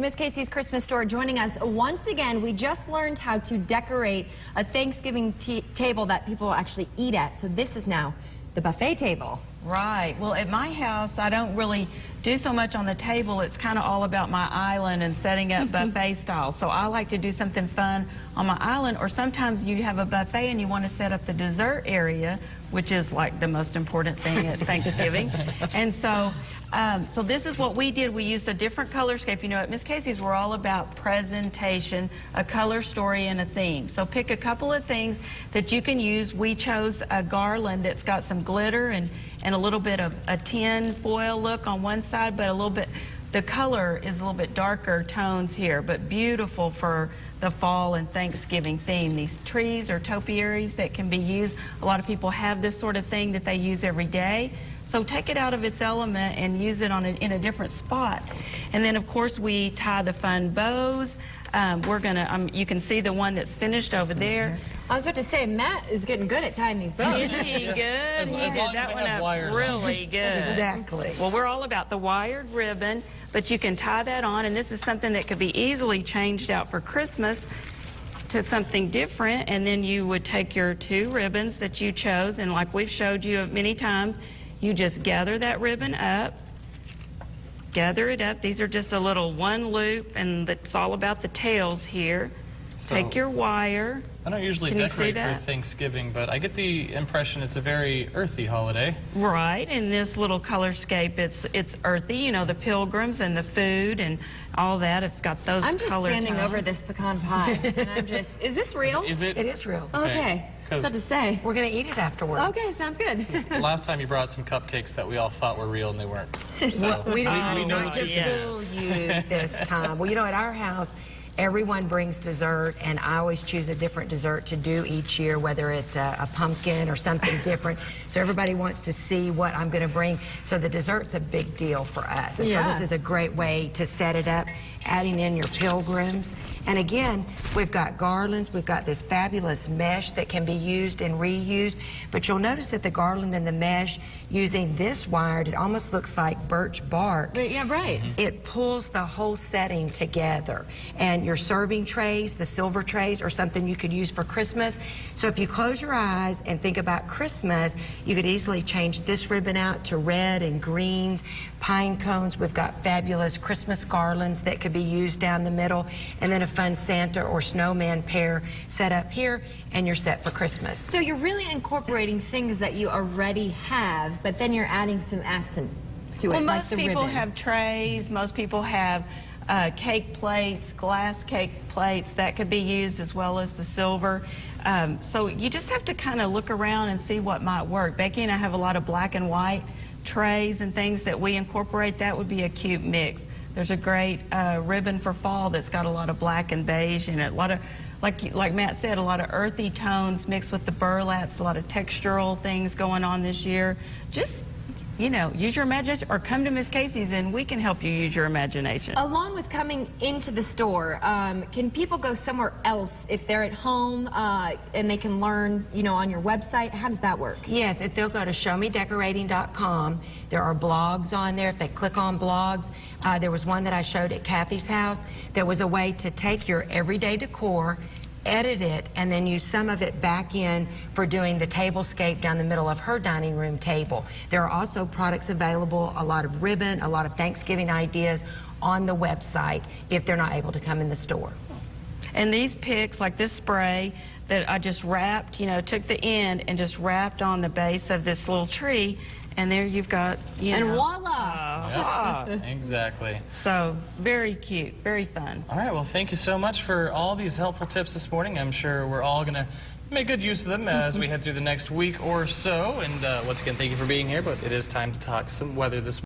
Miss Casey's Christmas store joining us once again. We just learned how to decorate a Thanksgiving table that people actually eat at. So this is now the buffet table. Right. Well, at my house, I don't really do so much on the table. It's kind of all about my island and setting up buffet style. So I like to do something fun on my island, or sometimes you have a buffet and you want to set up the dessert area, which is like the most important thing at Thanksgiving. And so so this is what we did. We used a different color scape. You know, at Miss Casey's, we're all about presentation, a color story, and a theme. So pick a couple of things that you can use. We chose a garland that's got some glitter and a little bit of a tin foil look on one side, but a little bit, the color is a little bit darker tones here, but beautiful for the fall and Thanksgiving theme. These trees or topiaries that can be used. A lot of people have this sort of thing that they use every day. So take it out of its element and use it on in a different spot. And then, of course, we tie the fun bows. We're gonna, you can see the one that's finished over there. I was about to say, Matt is getting good at tying these bows. He good. As He did that one up really good. Exactly. Well, we're all about the wired ribbon, but you can tie that on, and this is something that could be easily changed out for Christmas to something different. And then you would take your two ribbons that you chose, and like we've showed you many times, you just gather that ribbon up, gather it up. These are just a little one loop, and it's all about the tails here. So take your wire. I don't usually decorate for Thanksgiving, but I get the impression it's a very earthy holiday. Right, in this little color scape, it's earthy. You know, the pilgrims and the food and all that have got those color I'm just standing tones. over this pecan pie, and I'm just, is this real? Is it? It is real. Okay. What's that to say? We're going to eat it afterwards. Okay, sounds good. Last time you brought some cupcakes that we all thought were real and they weren't. So we know not what to you fool you this time. Well, you know, at our house, everyone brings dessert, and I always choose a different dessert to do each year, whether it's a pumpkin or something different. So everybody wants to see what I'm going to bring. So the dessert's a big deal for us. And so this is a great way to set it up, adding in your pilgrims. And again, we've got garlands, we've got this fabulous mesh that can be used and reused, but you'll notice that the garland and the mesh, using this wired, it almost looks like birch bark. But yeah, right. It pulls the whole setting together. And your serving trays, the silver trays, are something you could use for Christmas. So if you close your eyes and think about Christmas, you could easily change this ribbon out to red and greens, pine cones. We've got fabulous Christmas garlands that could be used down the middle, and then a fun Santa or snowman pair set up here, and you're set for Christmas. So you're really incorporating things that you already have, but then you're adding some accents to it, like the ribbons. Most people have trays. Most people have cake plates, glass cake plates that could be used, as well as the silver. So you just have to kind of look around and see what might work. Becky and I have a lot of black and white trays and things that we incorporate. That would be a cute mix. There's a great ribbon for fall that's got a lot of black and beige in it. A lot of, like Matt said, a lot of earthy tones mixed with the burlaps, a lot of textural things going on this year. Just, you know, use your imagination, or come to Miss Casey's and we can help you use your imagination. Along with coming into the store, can people go somewhere else if they're at home and they can learn, you know, on your website? How does that work? Yes, if they'll go to showmedecorating.com, there are blogs on there. If they click on blogs, there was one that I showed at Kathy's house. There was a way to take your everyday decor, edit it, and then use some of it back in for doing the tablescape down the middle of her dining room table. There are also products available, a lot of ribbon, a lot of Thanksgiving ideas on the website if they're not able to come in the store. And these picks, like this spray that I just wrapped, you know, took the end and just wrapped on the base of this little tree, and there you've got, you know. And voila! Exactly. So, very cute, very fun. All right, well, thank you so much for all these helpful tips this morning. I'm sure we're all going to make good use of them as we head through the next week or so. And once again, thank you for being here, but it is time to talk some weather this morning.